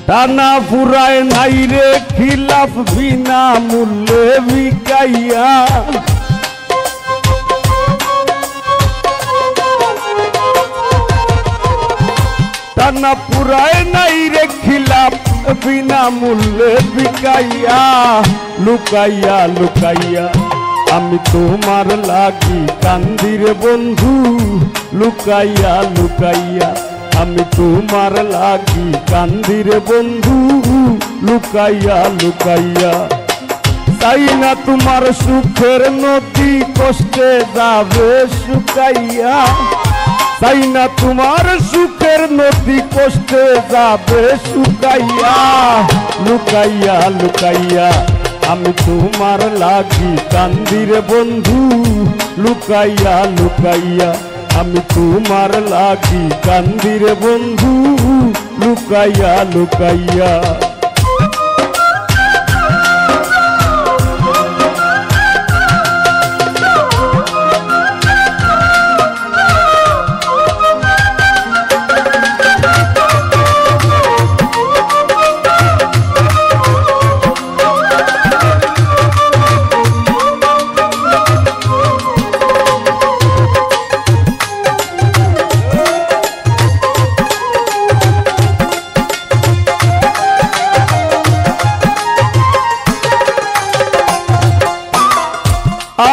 টানা পুরায় নাই রে খিলাফ বিনা মূল্যে বিকাইয়া টানা পুরায় নাই রে খিলাফ বিনা মূল্যে বিকাইয়া লুকাইয়া লুকাইয়া আমি তোমার লাগি কান্দি রে বন্ধু লুকাইয়া লুকাইয়া আমি তোমার লাগি কান্দি রে বন্ধু লুকাইয়া লুকাইয়া চাই না তোমার সুখের নদী কষ্টে যাবে শুকাইয়া চাই না তোমার সুখের নদী কষ্টে যাবে শুকাইয়া লুকাইয়া লুকাইয়া আমি তোমার লাগি কান্দি রে বন্ধু লুকাইয়া লুকাইয়া আমি তোমার লাগি কান্দি রে বন্ধু লুকাইয়া লুকাইয়া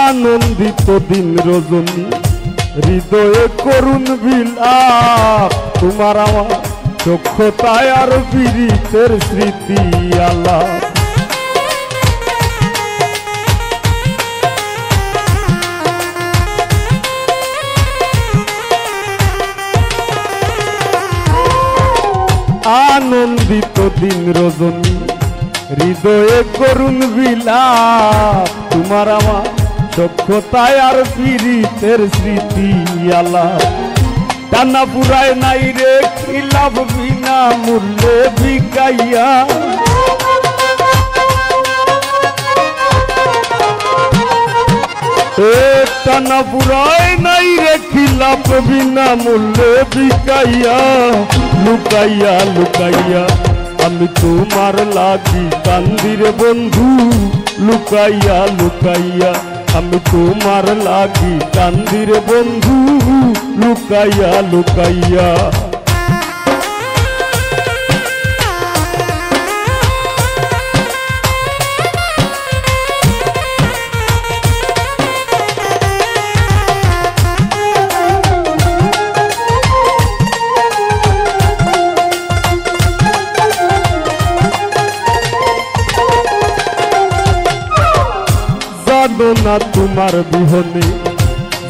আনন্দিত দিন রজনী হৃদয়ে করুণ বিলাপ তোমার আমার চক্ষতায় আর পীড়িতের স্মৃতি আলাপ আনন্দিত দিন রজনী হৃদয়ে করুণ বিলাপ তোমার আমার চক্ষতায় আর পীড়িতের স্মৃতি আলাপ টানা পুরায় নাই রে খিলাফ বিনা মূল্যে বিকাইয়া টানা পুরায় নাই রে খিলাফ বিনা মূল্যে বিকাইয়া লুকাইয়া লুকাইয়া আমি তোমার লাগি কান্দি রে বন্ধু লুকাইয়া লুকাইয়া আমি তোমার লাগি কান্দি রে বন্ধু লুকাইয়া লুকাইয়া জানো না তোমার বিহনে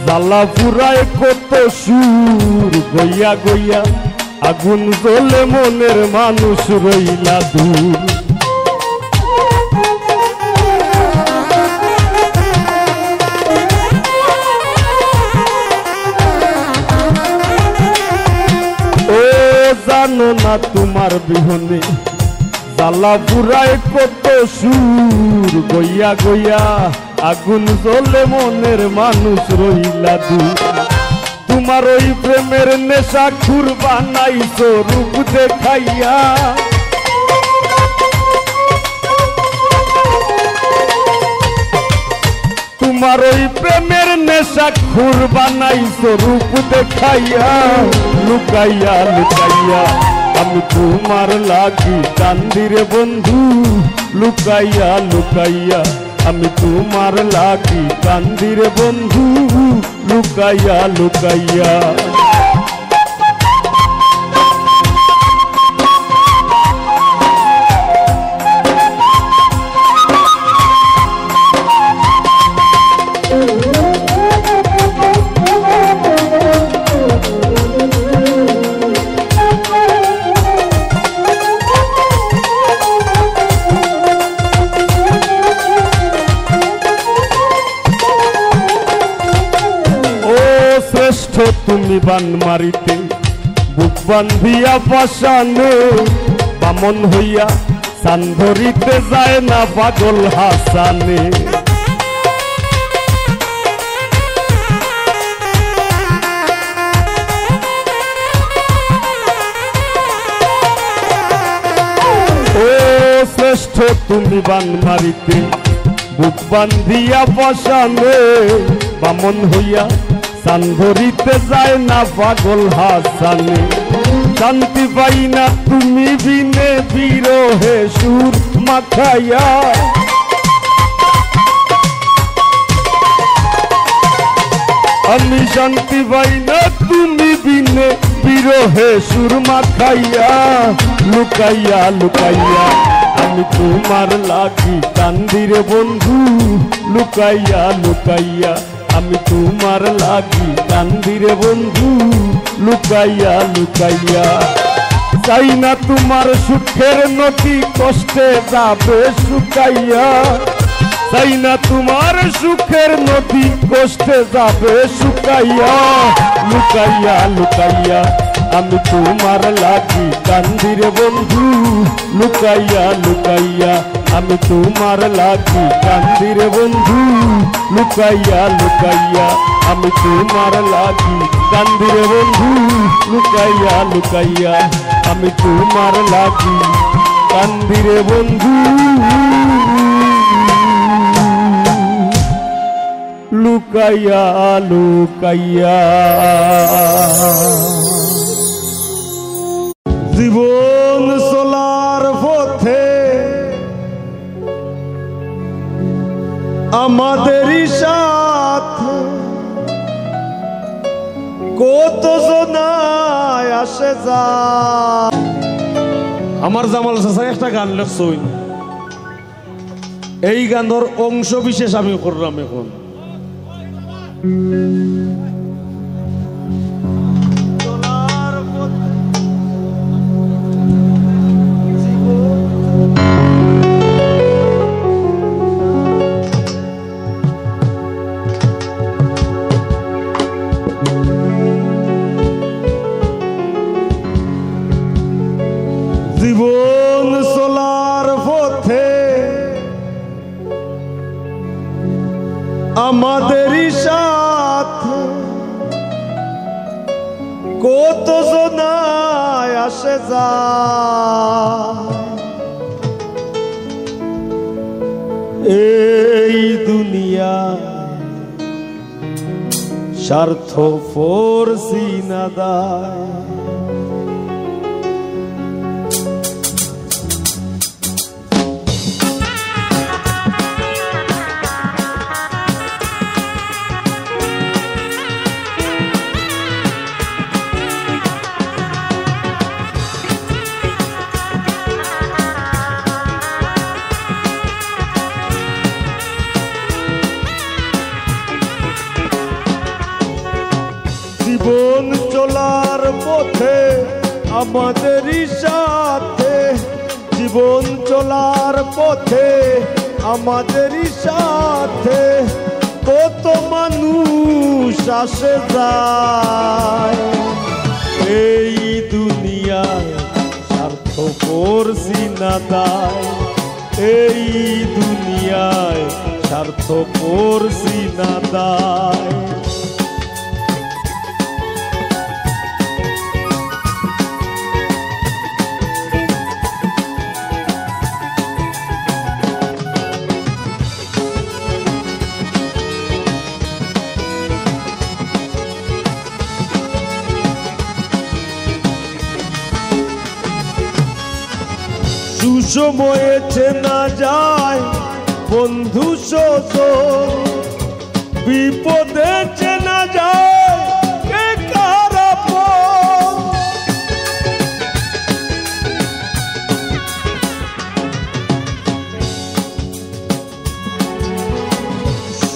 জ্বালা পুরায় কত সুর গইয়া গইয়া আগুন জ্বলে মনের মানুষ রইলা দূর ও জানো না তোমার বিহনে জ্বালা পুরায় কত সুর গইয়া গইয়া আগুন জ্বলে মনের মানুষ রইলা দূর তোমার ওই প্রেমের নেশা খুর বানাইছো রূপ দেখাইয়া তোমার ওই প্রেমের নেশা খুর বানাইছো রূপ দেখাইয়া লুকাইয়া লুকাইয়া আমি তোমার লাগি কান্দি রে বন্ধু লুকাইয়া লুকাইয়া আমি তোমার লাগি কান্দি রে বন্ধু লুকাইয়া লুকাইয়া তুমি বান মারিতে বুক বান্ধিয়া পাশানে বামন হইয়া সান ধরিতে যায় না পাগল হাসানে ও শ্রেষ্ঠ তুমি বান মারিতে বুক বান্ধিয়া বসানে বামন হইয়া চান ধরিতে যায় না পাগল হাসানে শান্তি পাই না তুমি বিনে বিরহে সুর মাখাইয়া আমি শান্তি পাই না তুমি বিনে বিরহে সুর মাখাইয়া লুকাইয়া লুকাইয়া আমি তোমার লাগি কান্দি রে বন্ধু লুকাইয়া লুকাইয়া আমি তোমার লাগি কান্দি রে বন্ধু লুকাইয়া লুকাইয়া চাই না তোমার সুখের নদী কষ্টে যাবে শুকাইয়া চাই না তোমার সুখের নদী কষ্টে যাবে শুকাইয়া লুকাইয়া লুকাইয়া আমি তোমার লাগি কান্দি রে বন্ধু লুকাইয়া লুকাইয়া আমি তোমার লাগি কান্দি রে বন্ধু লুকাইয়া লুকাইয়া আমি তোমার লাগি কান্দি রে বন্ধু লুকাইয়া লুকাইয়া আমি তোমার লাগি কান্দি রে বন্ধু লুকাইয়া লুকাইয়া জীবন চলার পথে আমাদেরই সাথে কত জনায় আসে যায়। আমার জামাল চাচা একটা গান লেখছই, এই গানের অংশ বিশেষ আমি করলাম এখন। জীবন চলার পথে আমাদেরই সাথে কত জনায় আসে যায়। এই দুনিয়া স্বার্থপর সিনাদায় জীবন চলার পথে আমাদেরই সাথে, জীবন চলার পথে আমাদেরই সাথে কত মানুষ আসে যায়। এই দুনিয়ায় স্বার্থপর সিনাদায়, এই দুনিয়ায় স্বার্থপর সিনাদায়। সুসময়ে চেনা যায় বন্ধু স্বজন, বিপদে চেনা যায় কে কার আপন।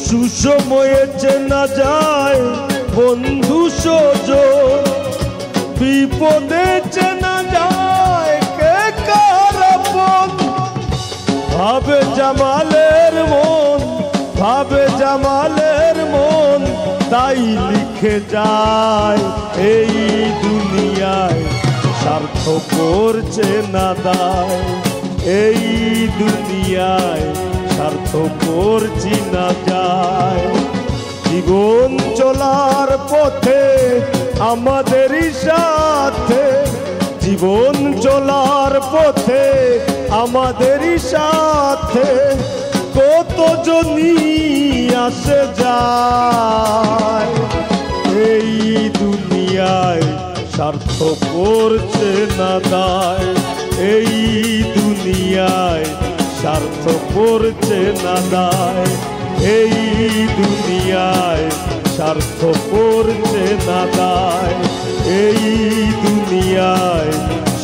সুসময়ে চেনা যায় বন্ধু স্বজন, বিপদে চেনা যায় কে কার আপন। ভাবে জামালের মন, ভাবে জামালের মন, তাই লিখে যায় এই দুনিয়ায় স্বার্থপর চেনা দায়। এই দুনিয়ায় স্বার্থপর চিনা যায়। জীবন চলার পথে আমাদেরই সাথে, জীবন চলার পথে আমাদেরই সাথে কতজনই আসে যায়। এই দুনিয়ায় স্বার্থ করছে না দায়, এই দুনিয়ায় স্বার্থ করছে না দায়, এই দুনিয়ায় স্বার্থ করছে না দায়, এই দুনিয়ায়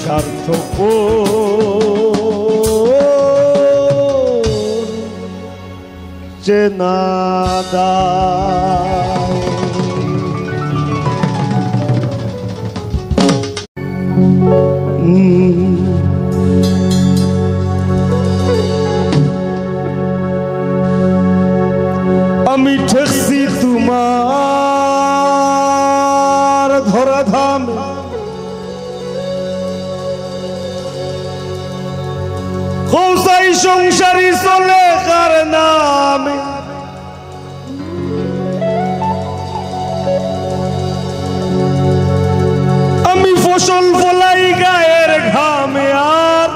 স্বার্থ করছে না দায়। আমি ঠেকছি তোমার ধরাধাম, খোঁসাই সংসারী চলে কার নামে। আমি ফসল ফলাই গায়ের ঘামে, আর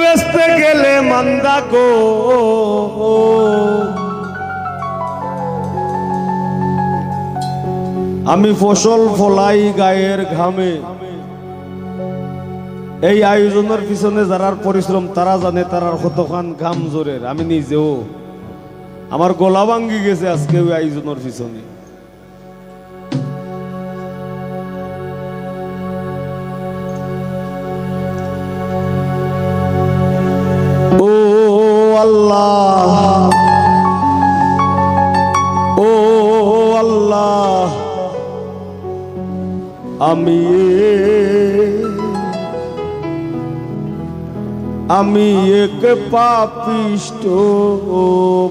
বেচতে গেলে মান্দা গো। আমি ফসল ফলাই গায়ের ঘামে। এই আয়োজনের পিছনে যারা পরিশ্রম তারা জানে, তারা কতখান ঘাম জোরের। আমি নিজেও, আমার গলা ভাঙ্গি গেছে আজকে ওই আয়োজনের পিছনে। ও আল্লাহ, ও আল্লাহ, আমি এক পাপিষ্ট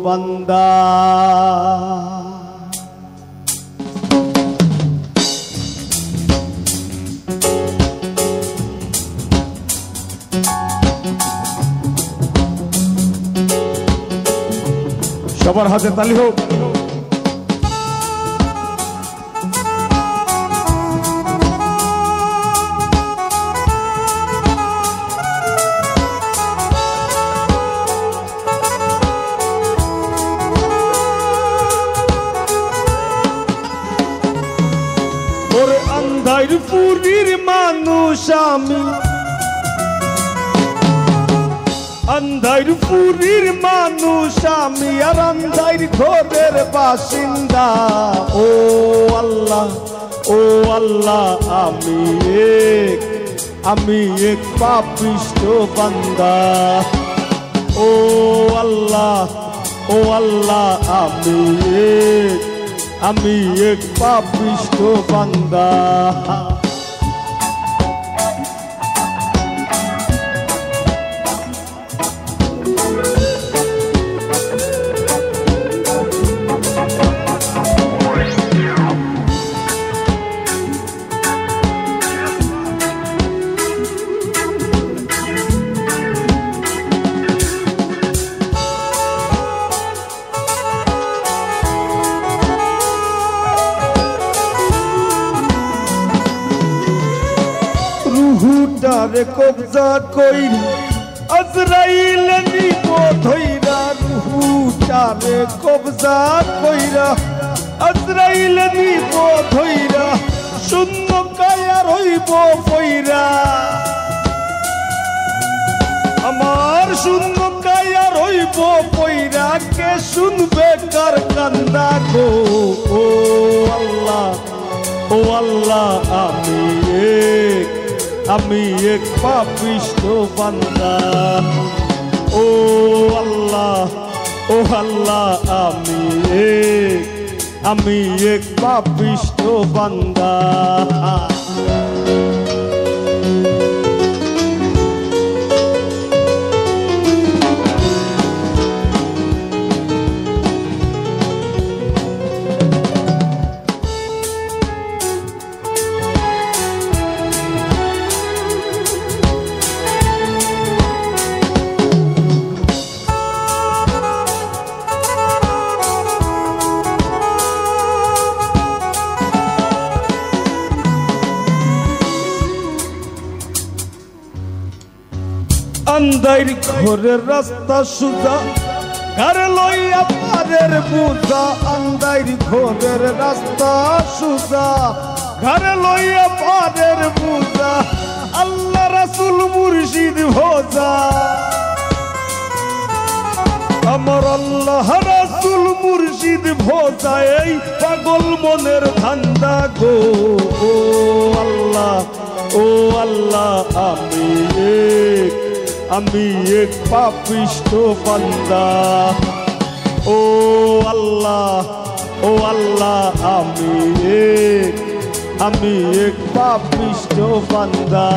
বান্দা। সবার হাতে তালি হোক। ওরে আন্ধারপুরীর মানুষ আমি, আন্ধারপুরীর মানুষ আমি, আর আন্ধার ঘরের বাসিন্দা। ও আল্লাহ, ও আল্লাহ, আমি এক পাপিষ্ট বান্দা। ও আল্লাহ, ও আল্লাহ, আমি এক পাপিষ্ট বান্দা। রুহুটারে কবজা কইরা আজরাইল নিব ধইরা, রুহুটারে কবজা কইরা আজরাইল নিব ধইরা, শূন্য কায়া রইব পইরা। আমার শূন্য কায়া রইব পইরা, কে শুনবে কার কান্দা গো। ও আল্লাহ, ও আল্লাহ, আমি এক পাপিষ্ট বান্দা। ও আল্লাহ, ও আল্লাহ, আমি এক পাপিষ্ট বান্দা। আন্দাইর ঘরের রাস্তা সুজা ঘর লইয়া পারের বুঝা আন্দাইর ঘরের রাস্তা সুজা ঘর লইয়া পারের বুঝা আল্লাহ রাসূল মুর্শিদ ভোজা আমার আল্লাহ রাসূল মুর্শিদ ভোজা এই পাগল মনের ধান্দা গো ও আল্লাহ আমি এক পাপিষ্ঠ বান্দা ও আল্লাহ আমি এক পাপিষ্ঠ বান্দা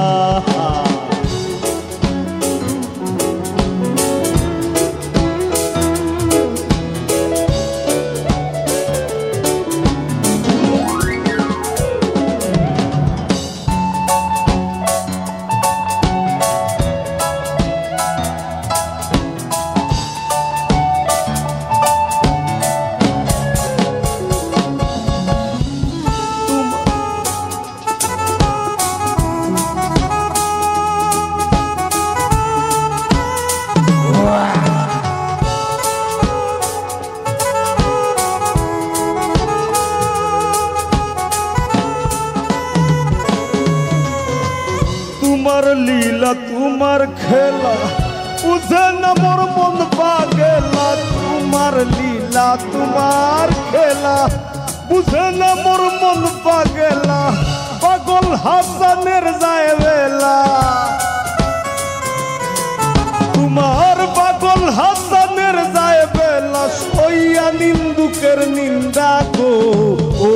তোমার লীলা তোমার খেলা বুঝে না মোর মন পাগলা তোমার লীলা তোমার খেলা বুঝে না মোর মন পাগলা পাগল হাসানের যায় বেলা তোমার পাগল হাসানের যায় বেলা সইয়া নিন্দুকের নিন্দা গো ও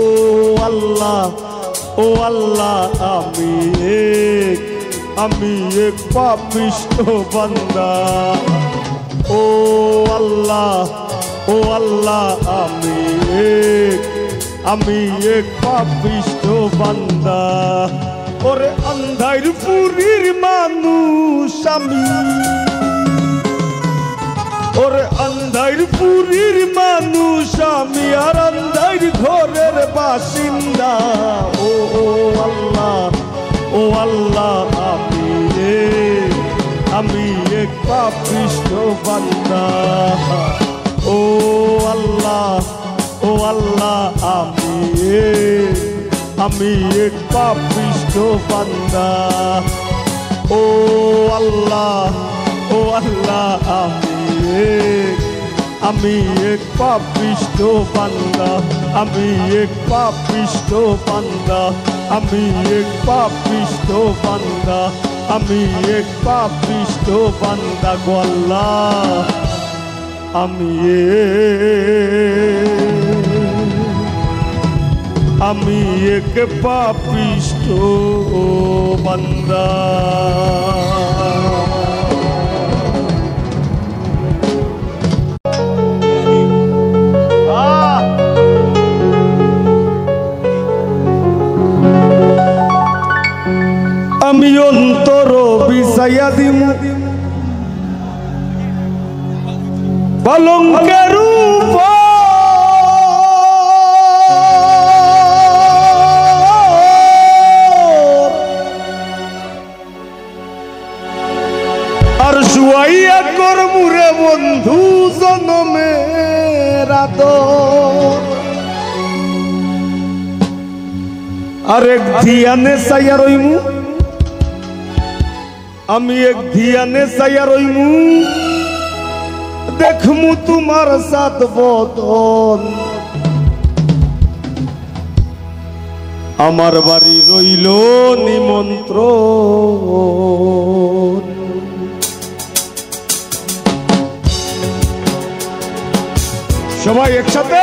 আল্লাহ আমি এক পাপিষ্ঠ বান্দা ও আল্লাহ আমি এক পাপিষ্ঠ বান্দা ওরে আন্ধার পুরীর মানুষ আমি ওরে আন্ধার পুরীর মানুষ আমি আর আন্ধার ঘরের বাসিন্দা ও আল্লাহ আমি এক পাপিষ্ঠ বান্দা ও আল্লাহ আমি এক পাপিষ্ঠ বান্দা ও আল্লাহ আমি এক পাপিষ্ঠ বান্দা আমি এক পাপিষ্ঠ বান্দা আমি এক পাপিষ্ঠ বান্দা আমি এক পাপিষ্ঠ বান্দা গো আল্লাহ আমি এক পাপিষ্ঠ বান্দা আমি অন্তর বিছাইয়া দিমু কলঙ্কের উপর আর শুয়াইয়া করমুরে বন্ধু জনমের আদর আর এক ধিয়ানে চাইয়া রইমু আমি এক ধিয়ানে চাইয়া রইমু দেখমু তোমার সাত বদন আমার বাড়ি রইল নিমন্ত্রণ সবাই একসাথে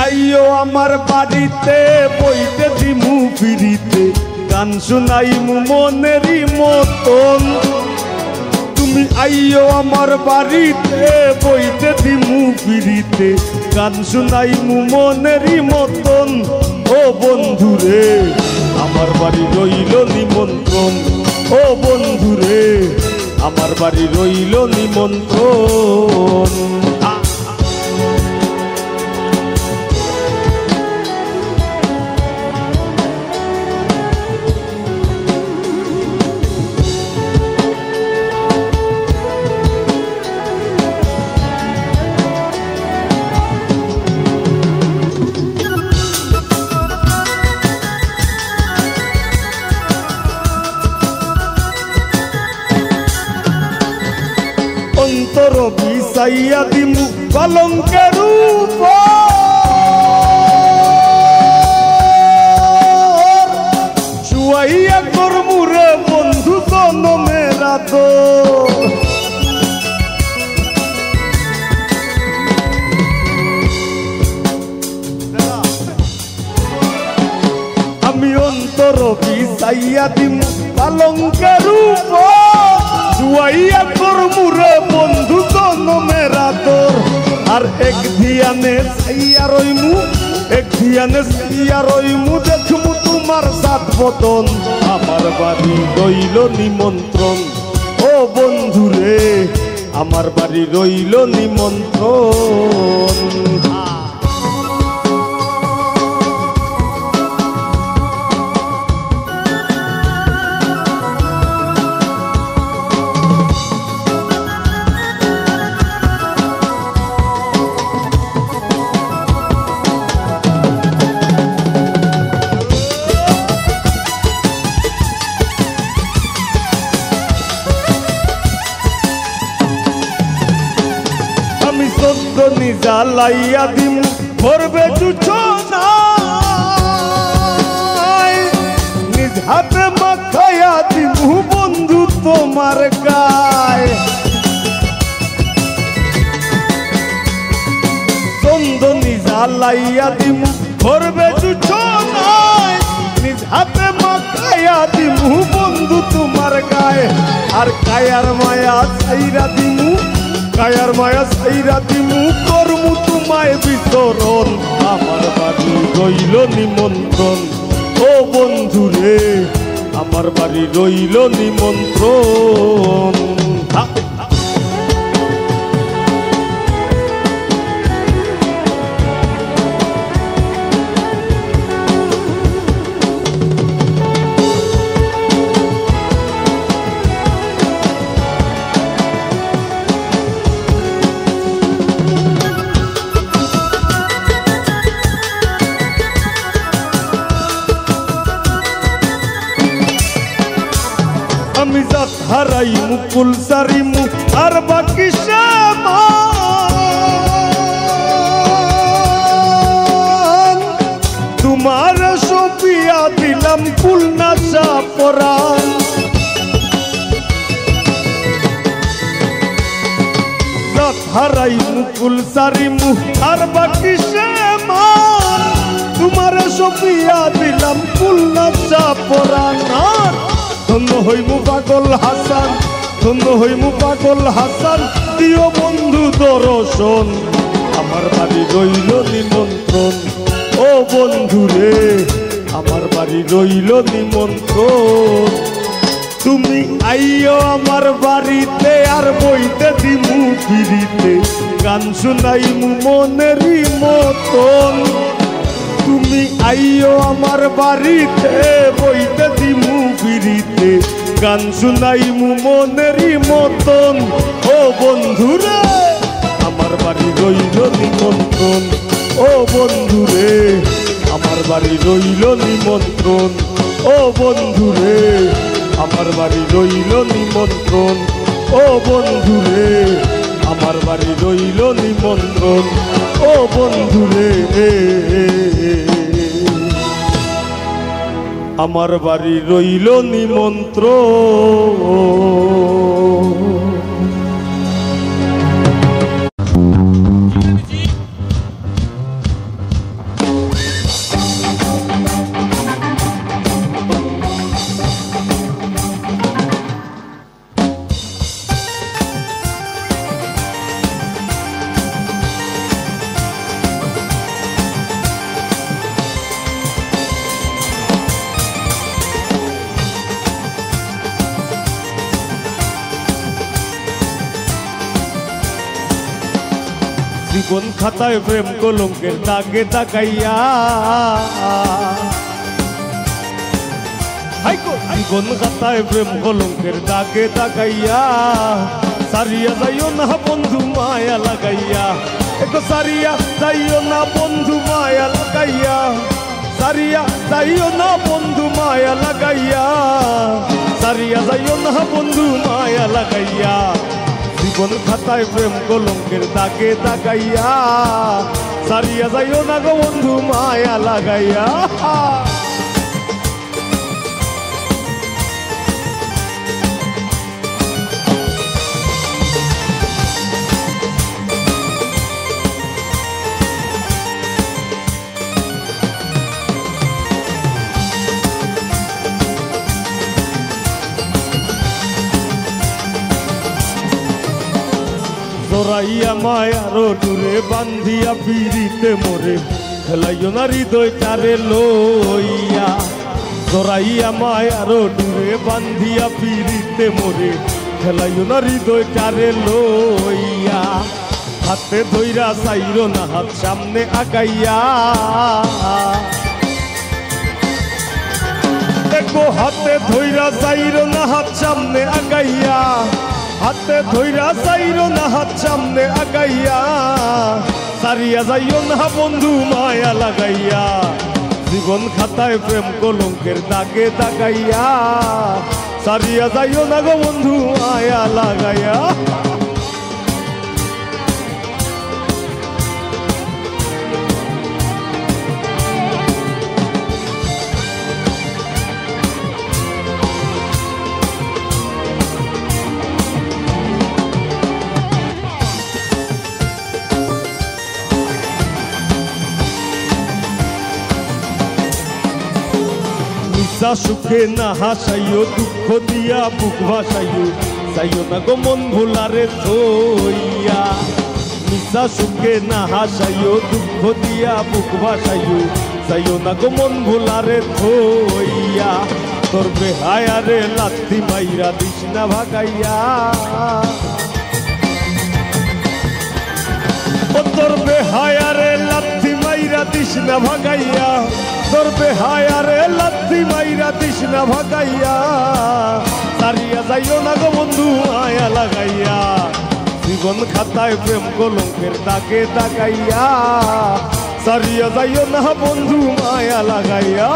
আইও আমার বাড়িতে বইতে দিমু ফিরিতে গান শুনাইমু মনেরই মতন তুমি আইও আমার বাড়িতে বইতে দিমু ফিরিতে গান শুনাইমু মনেরই মতন ও বন্ধুরে আমার বাড়ি রইল নিমন্ত্রণ ও বন্ধুরে আমার বাড়ি রইল নিমন্ত্রণ। অন্তর বিছাইয়া দিমু কলঙ্কের উপর, শুয়াইয়া করমু রে বন্ধু জনমের আদর। আমি অন্তর বিছাইয়া দিমু কলঙ্কের উপর, শুয়াইয়া করমু রে বন্ধু জনমের আদর। আর এক ধিয়ানে চাইয়া রইমু, এক ধিয়ানে চাইয়া রইমু, দেখমু তোমার সাত বদন। আমার বাড়ি রইল নিমন্ত্রণ, ও বন্ধু রে আমার বাড়ি রইল নিমন্ত্রণ। চন্দনি জ্বালাইয়া দিম ভরবে জুছনায়, নিজ হাতে মাখাইয়া দিমু বন্ধু তোমার গায়। চন্দনি জ্বালাইয়া দিম ভরবে জুছনায়, নিজ হাতে মাখাইয়া দিমু বন্ধু তোমার গায়। আর কায়ার মায়া চাইরা দিমু, কায়ার মায়া চাইরা দিমু, করমু তোমায় বিতরণ। আমার বাড়ি রইল নিমন্ত্রণ, ও বন্ধু রে আমার বাড়ি রইল নিমন্ত্রণ। আমি জাত হারাইমু কুল সারিমু আর বাকি সামান, তোমার সপিয়া দিলাম কুল নাচা পরাণ। জাত হারাইমু কুল সারিমু আর বাকি সামান, তোমার সপিয়া দিলাম কুল নাচা পরাণ। ধন্য হইমু পাগল হাসান, ধন্য হইমু পাগল হাসান, দিও বন্ধু দর্শন। আমার বাড়ি রইল নিমন্ত্রণ, ও বন্ধু রে আমার বাড়ি রইল নিমন্ত্রণ। তুমি আইও আমার বাড়িতে আর বইতে দিমু ফিরিতে, গান শুনাইমু মনেরই মতন। তুমি আইও আমার বাড়িতে বইতে দিমু ফিরিতে, গান শুনাইমু মনেরই মতন। ও বন্ধু রে আমার বাড়ি রইল নিমন্ত্রণ, ও বন্ধু রে আমার বাড়ি রইল নিমন্ত্রণ, ও বন্ধু রে আমার বাড়ি রইল নিমন্ত্রণ, ও বন্ধু রে আমার বাড়ি রইল নিমন্ত্রণ, ও বন্ধু রে আমার বাড়ি রইল নিমন্ত্রণ। জীবন খাতায় প্রেম কলঙ্কের দাগে তাকাইয়া জীবন খাতায় প্রেম কলঙ্কের দাগে তাকাইয়া সারিয়া যাইও না বন্ধু মায়া লাগাইয়া একটু সারিয়া যাইও না বন্ধু মায়া লাগাইয়া সারিয়া যাইও না বন্ধু মায়া লাগাইয়া সারিয়া যাইও না বন্ধু মায়া লাগাইয়া জীবন খাতায় প্রেম কলঙ্কের দাগে তাকাইয়া সারিয়া যাইও না গো বন্ধু মায়া লাগাইয়া জড়াইয়া মায়ার ডুরে বান্ধিয়া পিড়িতে মোরে খেলাইও না হৃদয় তারে লইয়া জড়াইয়া মায়ার ডুরে বান্ধিয়া পিড়িতে মোরে খেলাইও না হৃদয় তারে লইয়া হাতে ধইরা চাইরো না হাত সামনে আগাইয়া দেখো হাতে ধইরা চাইরো না হাত সামনে আগাইয়া হাতে ধইরা যাইরো না হাত সামনে আগাইয়া সারিয়া যাইও না বন্ধু মায়া লাগাইয়া জীবন খাতায় প্রেম কলঙ্কের দাগে তাকাইয়া সারিয়া যাইও না গো বন্ধু মায়া লাগাইয়া সুখে না হাসাইও দুঃখ দিয়া বুক ভাসাইও যাইও না গো মন ভোলারে থইয়া মিশা সুখে না হাসাইও দুঃখ দিয়া বুক ভাসাইও যাইও না গো মন ভোলারে থইয়া তোর বেহায়ারে লাত্তি মাইরা দিস না ভাগাইয়া ও তোর বেহায়ারে লাত্তি মাইরা দিস না ভাগাইয়া তোর বেহায়ারে লাত্তি মাইরা দিস না ভাগাইয়া সারিয়া যাইও না গো বন্ধু মায়া লাগাইয়া জীবন খাতায় প্রেম কলঙ্কের দাগে তাকাইয়া সারিয়া যাইও না বন্ধু মায়া লাগাইয়া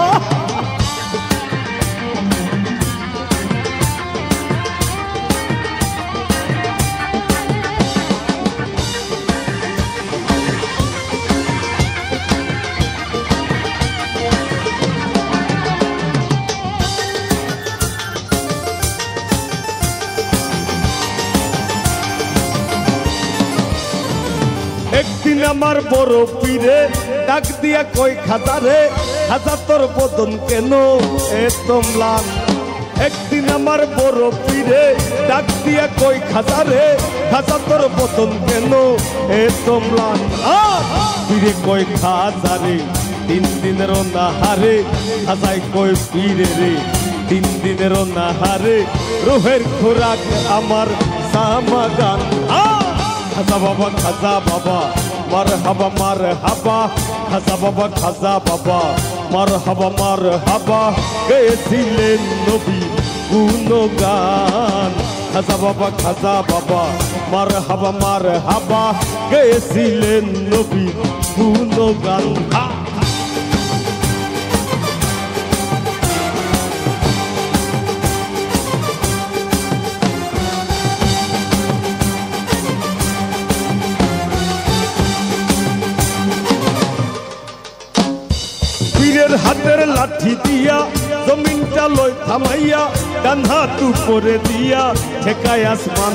একদিন আমার বড় পীরে ডাক দিয়া কই খাতারে খাতা তোর বদন কেন এত ম্লান একদিন আমার বড় পীরে ডাক দিয়া কই খাতারে খাতা তোর বদন কেন এত ম্লান পীরে কই খাতারে 3 দিনের না হারে খাতায় কই পীরে রে 3 দিনের না হারে রোহের খোরাক আমার সামাগান খাজা বাবা খাজা বাবা মারহাবা মারহাবা খাজা বাবা খাজা বাবা মারহাবা মারহাবা গেয়েছিলেন নবী গুণগান খাজা বাবা মারহাবা মারহাবা গেয়েছিলেন নবী গুণগান হাতের লাঠি দিয়া জমিনটা লই থামাইয়া ডান হাত উপরে দিয়া ঠেকায় আসমান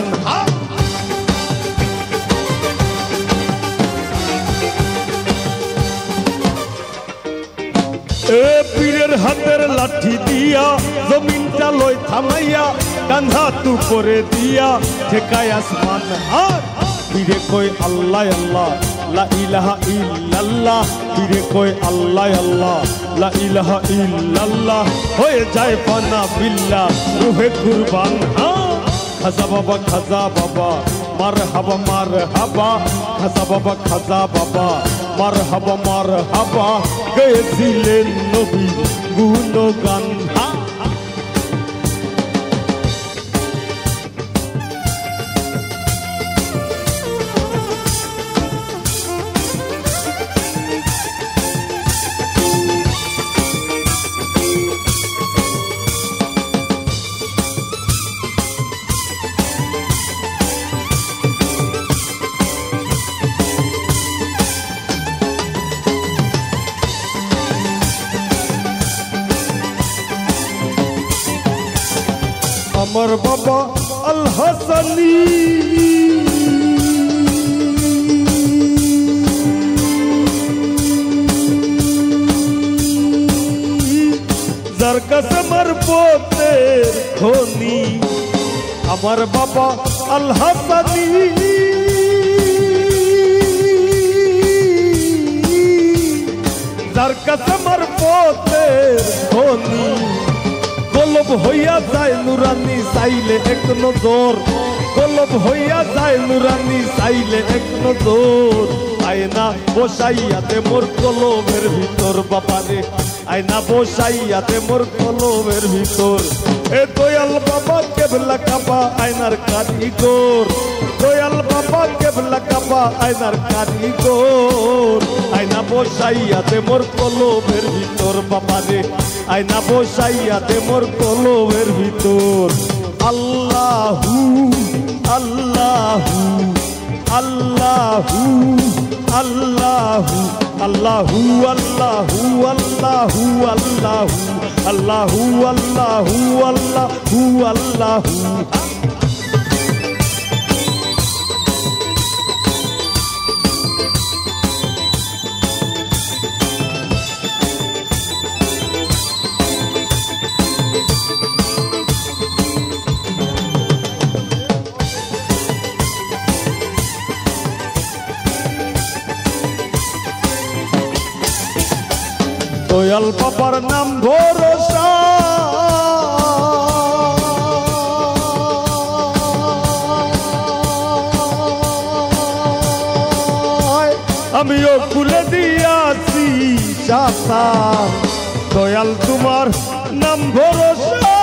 পীরের হাতের লাঠি দিয়া জমিনটা লই থামাইয়া ডান হাত উপরে দিয়া ঠেকায় আসমান পীরে কই আল্লাহ আল্লাহ লা ইলাহা ইল্লাল্লাহ পীরে কই আল্লাহ আল্লাহ লা ইলাহা ইল্লাল্লাহ হয়ে যায় ফানা বিল্লাহ রূহে কুরবান খাজা বাবা মারহাবা খাজা বাবা মার হাবা গেয়েছিলেন নবী গুণগান। আমার বাবা আল হাসানি যার কাছে আমার পথের খনি। আমার বাবা আল হাসানি যার কাছে আমার পথের খনি। গোলব হইয়া যায় নুরানি চাইলে এক নজর, গোলব হইয়া যায় নুরানি চাইলে এক নজর। আয়না বসাইয়াতে মোর কলমের ভিতর বাবারে, আয়না বসাইয়াতে মোর কলমের ভিতর। এ দয়াল বাবা কেবলা কাবা আয়নার কারিগর, দয়াল বাবা কেবলা কাবা আয়নার কারিগর। আয়না বসাইয়াতে মোর কলমের ভিতর বাবারে, আয়না বসাইয়াতে মোর কলমের ভিতর। আল্লাহু আল্লাহু আল্লাহু আল্লাহু আল্লাহু আল্লাহু আল্লাহু আল্লাহু আল্লাহু আল্লাহু আল্লাহু। দয়াল বাবার নাম ভরসা, আমিও খুলে দিয়াছি শাখা। দয়াল তোমার নাম ভরসা,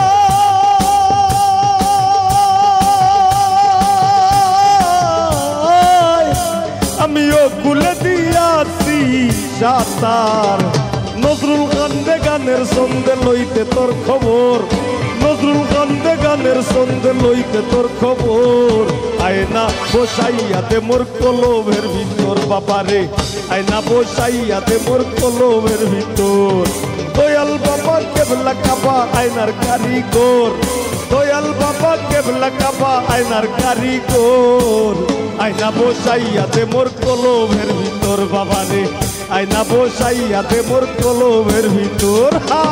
আমিও খুলে দিয়াছি শাখার। নজরুল কান্দে গানের সন্ধে লইতে তোর খবর, নজরুল কান্দে গানের সন্ধে লইতে তোর খবর। আয়না বসাইয়াতে মোর কলমের ভিতর বাবারে, আয়না বসাইয়াতে মোর কলমের ভিতর। দয়াল বাবা কেবলা কাবা আয়নার কারিগর, দয়াল বাবা কেবলা কাবা আয়নার কারিগর। আয়না বসাইয়াতে মোর কলমের ভিতর বাবারে, আয়না বসাইয়াতে মোর কলমের ভিতর। হা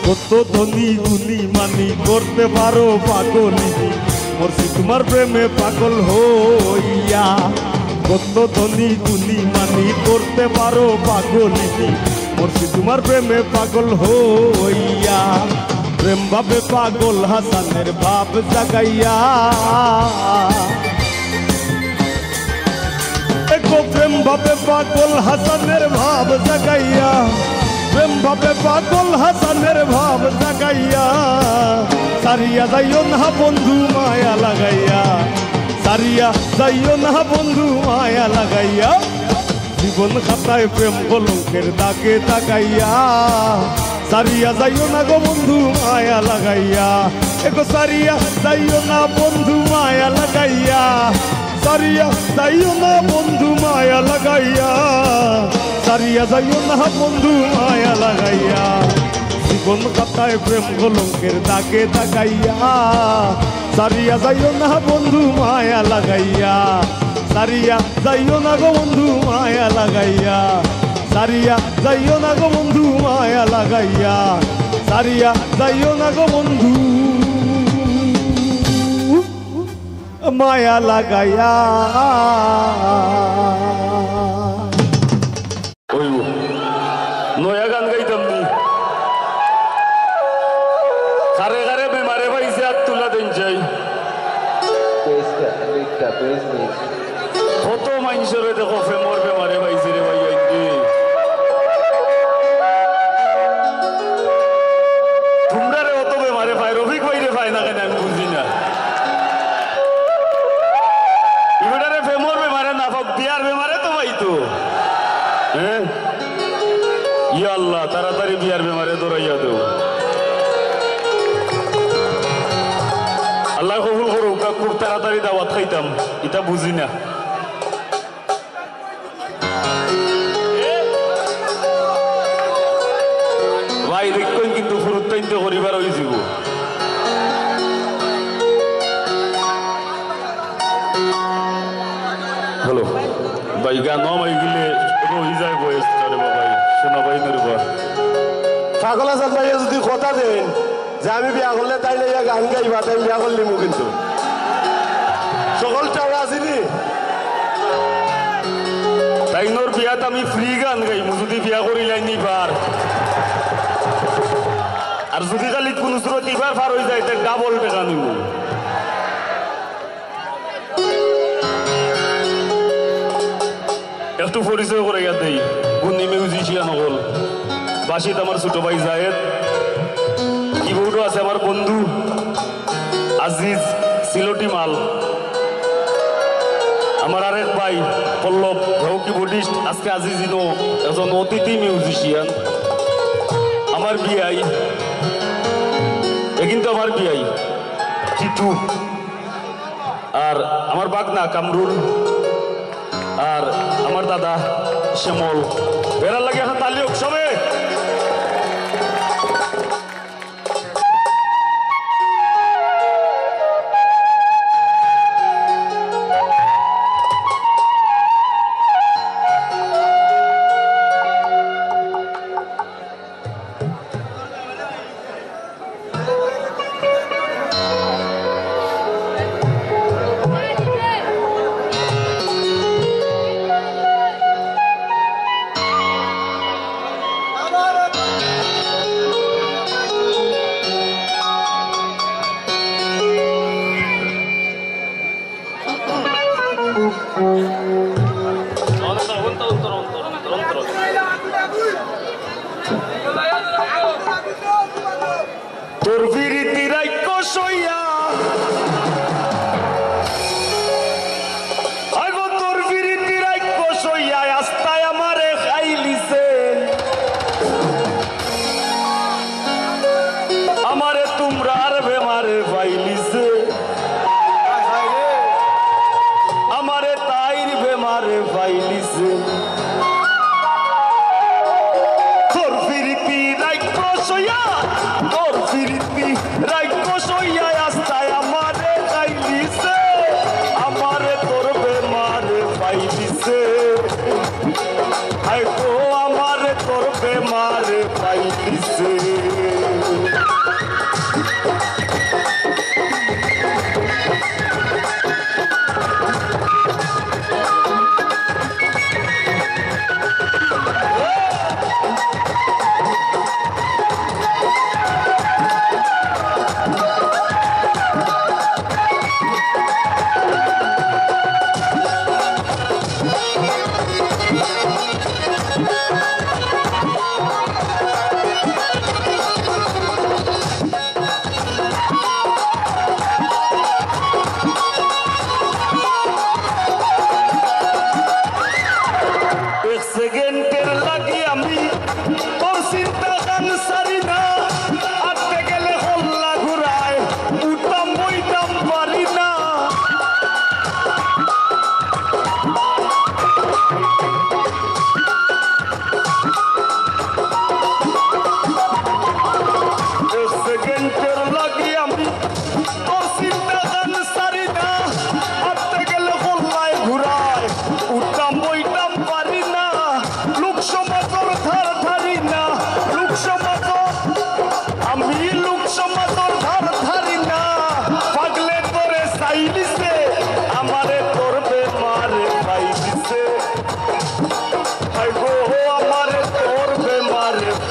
কত ধনী গুণী মানি করতে পারো পাগলিনী, মরছি তোমার প্রেমে পাগল হইয়া। কত ধনী গুণী মানি করতে পারো পাগলিনী, মরছি তোমার প্রেমে পাগল হইয়া। প্রেম ভাবে পাগল হাসানের ভাব জাগাইয়া, প্রেম ভাবে পাগল হাসানের ভাব জাগাইয়া, প্রেম ভাবে পাগল হাসানের ভাব জাগাইয়া। সারিয়া যাইও না বন্ধু মায়া লাগাইয়া, সারিয়া যাইও না বন্ধু মায়া লাগাইয়া। জীবন খাতায় প্রেম কলঙ্কের দাগে দাগাইয়া, সারিয়া যাইও না গো বন্ধু মায়া লাগাইয়া। এগো সারিয়া যাইও না বন্ধু মায়া লাগাইয়া, সারিয়া যাইও না বন্ধু মায়া লাগাইয়া, সারিয়া যাইও না বন্ধু মায়া লাগাইয়া। জীবন কথায় প্রেম কলঙ্কের দাগে দাগাইয়া সারিয়া যাইও না বন্ধু মায়া লাগাইয়া সারিয়া যাইও না গো বন্ধু মায়া লাগাইয়া সারিয়া যাইও না গো বন্ধু মায়া লাগাইয়া সারিয়া যাইও না গো বন্ধু মায়া লাগাইয়া নয়া গান গাইতাম নি কারে কারে বেমারে পাইছে আর তুলা দেন চাই কত মানুষের দেখো ফেমর বেমারে পাইছে রে ভাই তোমরা রে অত বেমারে পাই রফিক ভাই রে পাই না কেন আমি বুঝি না এবারে ফেমর বেমারে না পাক বিয়ার বেমারে তো ভাই তো হ্যাঁ ইয়া আল্লাহ তাড়াতাড়ি বিয়ার বেমারে দৌড়াইয়া দেও আল্লাহ কবুল করুক খুব তাড়াতাড়ি দাওয়াত খাইতাম এটা বুঝি না ভাই দেখবেন কিন্তু ফুরুত্তাইতে করিবার হয়েছিল হ্যালো ভাই গান মাই গেলে রহি যায় বয়স চলে বাবাই শোনা ভাই নির্ভর পাগল আসাদ ভাইয়া যদি কথা দেন যে আমি বিয়া করলে তাইলে গান গাইবা তাই বিয়া করলিমু কিন্তু সকল টাকা আসিনি তাইনোর বিয়াত আমি ফ্রি গান গাইমু যদি বিয়া করিলাই নিবার আর যদি খালি কোন সুরত ইবার পার হয়ে যায় তাই ডাবল টাকা নিমু একটু পরিচয় করে গিয়ে দেই গুণী মিউজিশিয়ান হল বাসিত আমার ছোট ভাই জায়েদ কিবোর্ডও আছে আমার বন্ধু আজিজ সিলোটি মাল আমার আরেক ভাই পল্লব হেও কিবোর্ডিস্ট আজকে আজিজ ইনো একজন অতিথি মিউজিশিয়ান আমার বিআই এ কিন্তু আমার বিআই টিটু আর আমার বাগনা কামরুল আর আমার দাদা শ্যামল বেড়ার লাগে এখন তালি হোক সবে তোর বিরিতি রাইক সইয়া আগো তোর বিরিতি রাইক সইয়া আস্তায় আমারে খাইলিছে আমারে তোমরা আর বেমারে পাইলিছে আমারে তাইর বেমারে পাইলিছে তোর বিরিতি রাইক সইয়া তোর বিরিতি রাইক সইয়া আস্তায় আমারে খাইলিছে আমারে তোর বেমারে পাইলিছে আই গো আমারে তোর বেমারে পাইলিছে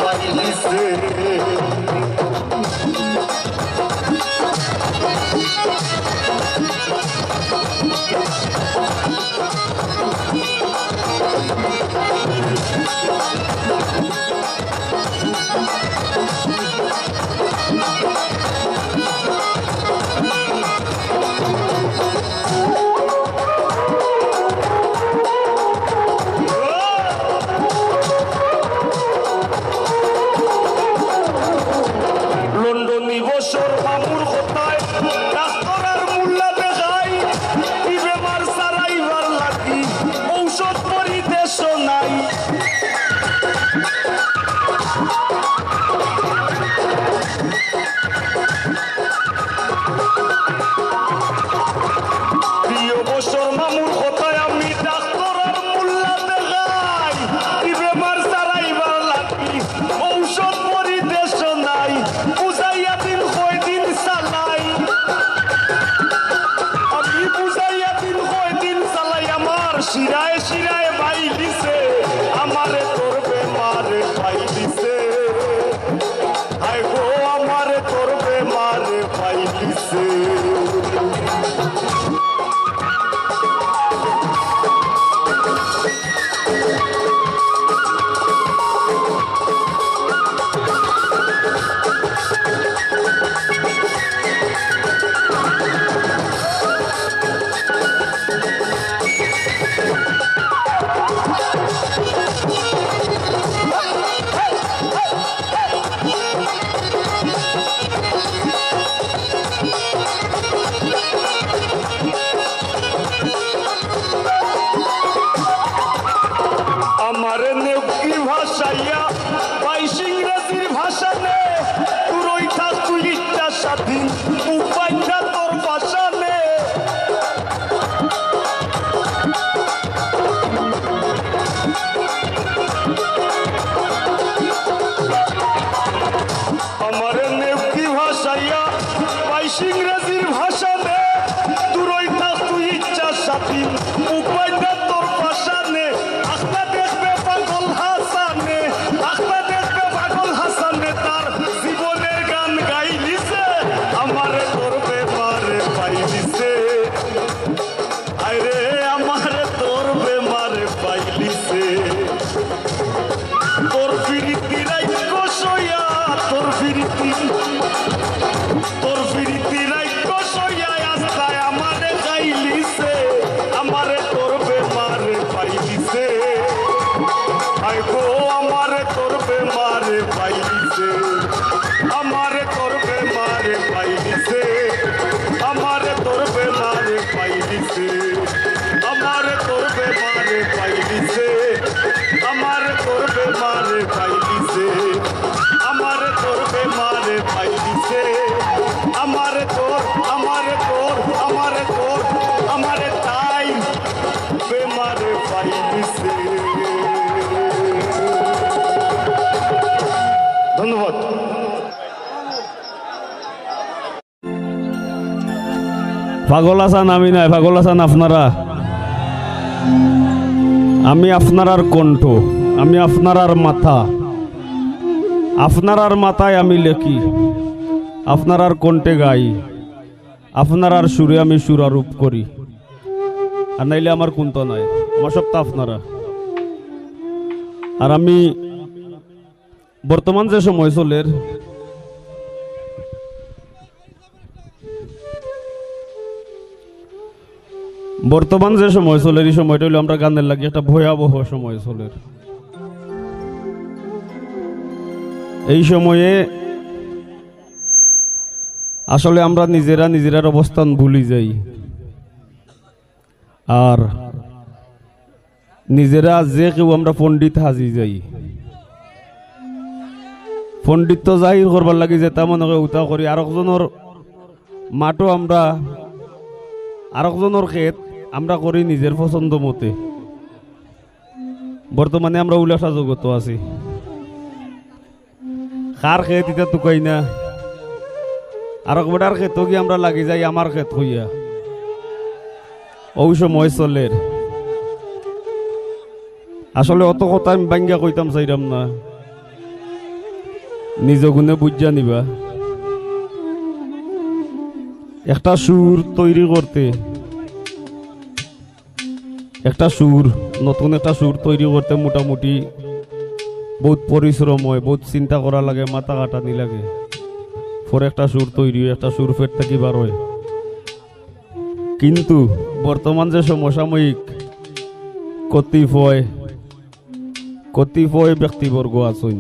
পাইলিছে শিরায় শিরায় বাইলিছে আমারে তোর বেমারে পাইলিছে হায় গো আমারে তোর বেমারে পাইলিছে আমারে নেকি ভাষাইয়া বাইশ ইংরেজির ভাষা নে তোর ওই থাক তুই ইচ্ছা স্বাধীন উপায়টা তোর ভাষা নে আমারে নেকি ভাষাইয়া বাইশ ইংরেজির ভাষা নে তোর ওই থাক তুই ইচ্ছা স্বাধীন উপায়টা তোর ভাষা নে জীবনের গান গাইলিছে আমারে তোর বেমারে পাইলিছে আরে আমারে তোর বেমারে পাইলিছে তোর ফিরিতি রাইক সইয়া তোর ফিরিতি রাইক সইয়া আস্তায় আমারে গাইলিছে আমারে তোর বেমারে পাইলিছে আয় গো আমারে তোর বেমারে পাইলিছে আমারে তোর বেমারে পাইলিছে আমারে তোর বেমারে পাইলিছে আমারে তোর বেমারে পাইলিছে আমারে তোর বেমারে পাইলিছে আমারে তোর বেমারে পাইলিছে আমারে তাই বেমারে পাইলিছে ধন্যবাদ পাগল আসান আমি নাই পাগল আসান আপনারা আমি আপনার কণ্ঠ আমি আপনার মাথা আপনার মাথায় আমি লেখি আপনার কণ্ঠে গাই আপনার সুরে আমি সুরারূপ করি আর নাইলে আমার কুন্ত নাই আমার সব তো আপনারা আর আমি বর্তমান যে সময় চলের বর্তমান যে সময় চলের এই সময়টা হলো আমরা গানের লাগে একটা ভয়াবহ সময় চলের এই সময়ে আসলে আমরা নিজেরার অবস্থান ভুলি যাই আর নিজেরা যে কেউ আমরা পণ্ডিত হাজি যাই পণ্ডিত তো জাহির করবার লাগে যে তা মনে করে উতা করি আরেকজনের মাটো আমরা আরেকজনের ক্ষেত আমরা করি নিজের পছন্দ মতে বর্তমানে আমরা উল্লাসা জগত আছি কার ক্ষেত এটা তুকাই না আর একবার ক্ষেত কি আমরা লাগি যাই আমার ক্ষেত হইয়া ওই সময় চলের আসলে অত কথা আমি বাঙ্গা কইতাম চাইরাম না নিজ গুণে বুঝা নিবা একটা সুর তৈরি করতে একটা সুর নতুন একটা সুর তৈরি করতে মোটামুটি বহুত পরিশ্রম হয়, বহুত চিন্তা করা লাগে, মাথা কাটানি লাগে। পরে একটা সুর তৈরি হয়, একটা সুর ফের থেকে বার হয়। কিন্তু বর্তমান যে সমসাময়িক কতিপয় ব্যক্তিবর্গ আছেন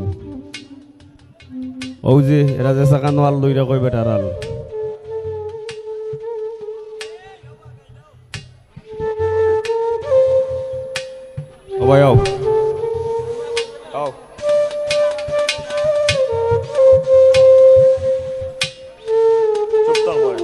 ও যে এরা যে সাকানো আল লইরা কই বেটার আল ভাই আও আও চুপ থাক ভাই।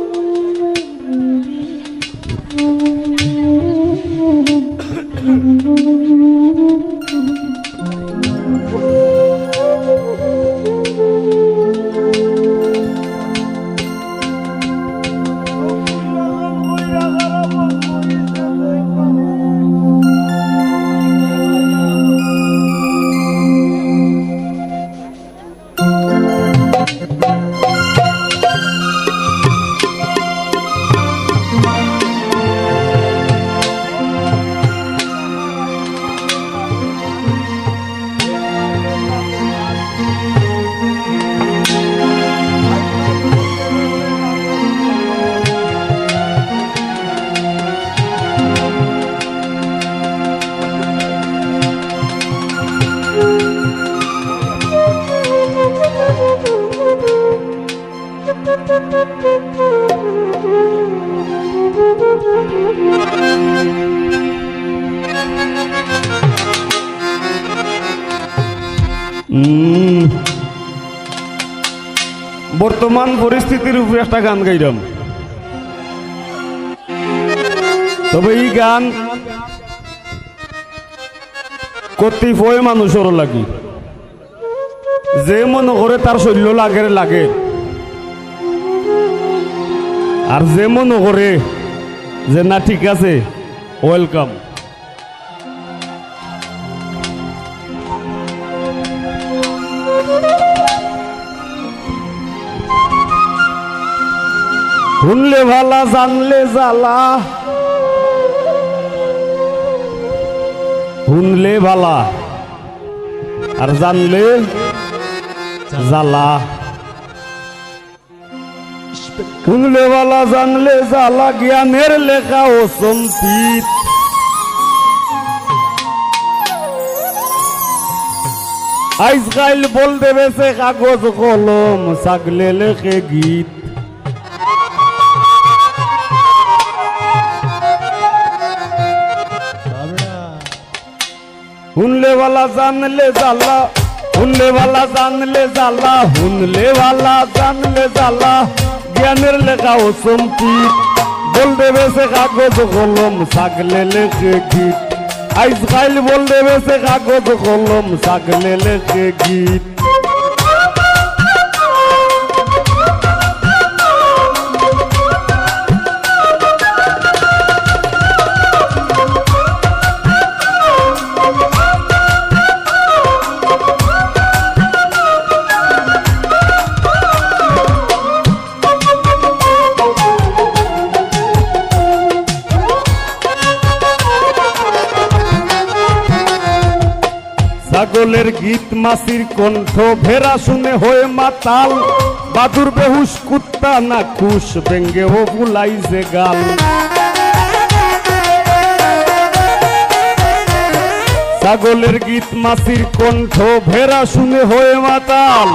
বর্তমান পরিস্থিতির উপরে একটা গান গাইলাম, তবে এই গান কতিপয় মানুষের লাগি যে মনে করে তার শৈল্য লাগে আর যে মনে করে যে না ঠিক আছে ওয়েলকাম। শুনলে ভালা জানলে জ্বালা, শুনলে ভালা আর জানলে জ্বালা, শুনলে ভালা জানলে জ্বালা, জ্ঞানের লেখা ও সম্পিত। আজকাল বল দেবে সে কাগজ কলম, ছাগলে লেখে গীত। শুনলে वाला जान ले जाला, শুনলে वाला जान ले जाला, শুনলে वाला जान ले जाला, জ্ঞানের লেখা ও সম্পিত। বল দেবে সে কাগজ কলম, ছাগলে লেখে গীত। আজকাল বল দেবে সে কাগজ কলম, ছাগলে লেখে গীত। ছাগলের গীত মাসির কণ্ঠ, ভেড়া শুনে হয়ে মাতাল। বাদুর বেহুশ কুত্তা না খুশ, ব্যঙ্গে ও বুলাইছে গাল। ছাগলের গীত মাসির কণ্ঠ, ভেড়া শুনে হয়ে মাতাল।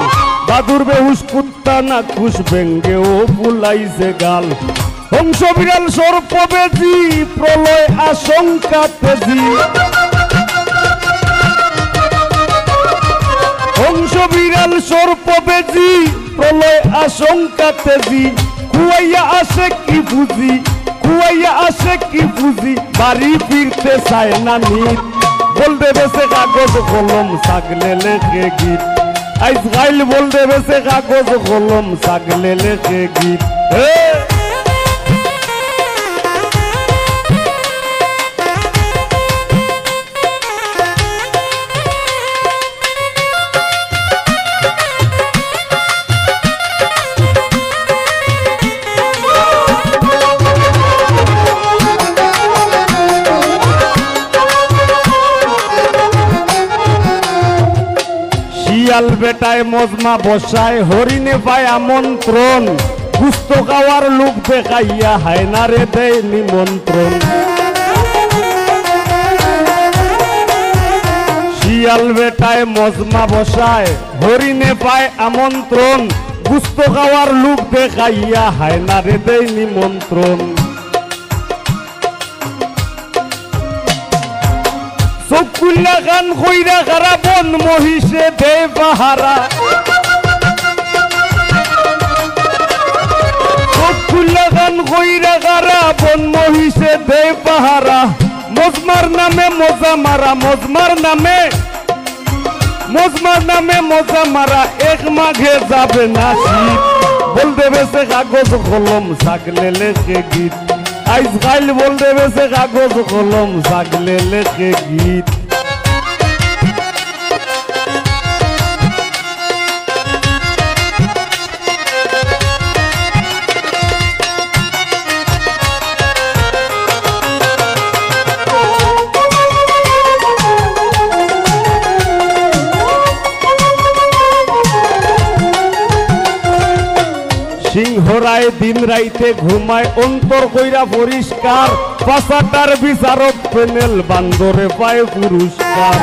বাদুর বেহুশ কুত্তা না খুশ, ব্যঙ্গে ও বুলাইছে গাল। হংস বিড়াল সর্প বেজি, প্রলয় আশঙ্কা তেজি। হংস বিড়াল সর্প বেজি, প্রলয় আশঙ্কা তেজি। কুয়াইয়া আসে কি বুঝি, কুয়াইয়া আসে কি বুঝি, বাড়ি ফিরতে চায় না নিত। বল দেবে সে কাগজ কলম, ছাগলে লেখে গীত। আজকাল বল দেবে সে কাগজ কলম, ছাগলে লেখে গীত। শিয়াল বেটায় মজমা বসায় হরিণে পায় আমন্ত্রণ গুস্ত খাওয়ার লোক দেখাইয়া হায়নারে দেয় নিমন্ত্রণ শিয়াল বেটায় মজমা বসায় হরিণে পায় আমন্ত্রণ গুস্ত খাওয়ার লোক দেখাইয়া হায়নারে দেয় নিমন্ত্রণ চকুল্লা গান কইরা খারা বন মহিষে দে পাহারা চকুল্লা গান কইরা খারা বন মহিষে দে পাহারা মজমার নামে মজা মারা মজমার নামে মজা মারা এক মাঘে যাবে না শীত বল দেবে সে কাগজ কলম সাগলে লেখে গীত আইস গাইল বল দেবে সে কাগজ কলম সাগলে লেখে গীত সিংহরায় দিন রাইতে ঘুমায় অন্তর কইরা পরিষ্কার পাশাটার বিচারক প্যানেল বান্দরে পায় পুরস্কার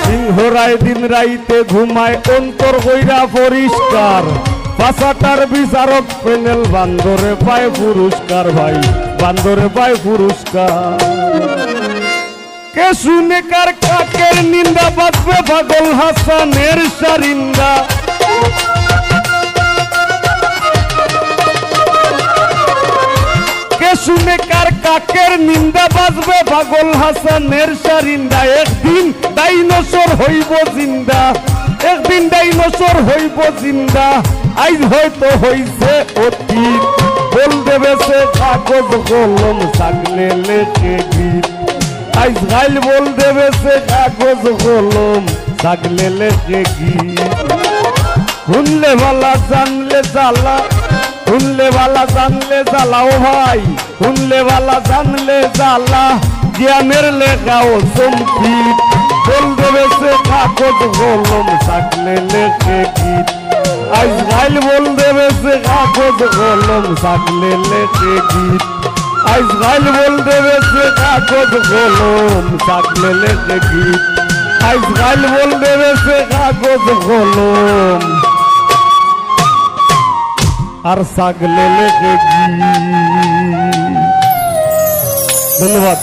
সিংহরায় দিন রাইতে ঘুমায় অন্তর কইরা পরিষ্কার পাশাটার বিচারক প্যানেল বান্দরে পায় পুরস্কার ভাই বান্দরে পায় পুরস্কার কে শুনে কার কাকের নিন্দা বাঁচবে পাগল হাসানের সারিন্দা কে শুনে কার কাকের নিন্দা বাঁচবে পাগল হাসানের সারিন্দা একদিন ডাইনোসর হইব জিন্দা একদিন ডাইনোসর হইব জিন্দা আইজ হয়তো হইছে অতীত বল দেবে সে কাগজ কলম সাগলে লেখে গীত আইস গাইল বল দেবে সে কাগজ কলম সাগলে লেখে গীত শুনলে ভালা জানলে জ্বালা শুনলে ভালা জানলে জ্বালা ও ভাই শুনলে ভালা জানলে জ্বালা জ্ঞানের লেখাও সম্পিত বল দেবে সে কাগজ কলম সাগলে লেখে গীত আইস গাইল বল দেবে সে কাগজ কলম সাগলে লেখে গীত আইস গাইল বল দেবে সে কাগজ কলম সাগলে লেখে গীত আইস গাইল বল দেবে সে কাগজ কলম আর সাগলে লেখে গীত। ধন্যবাদ।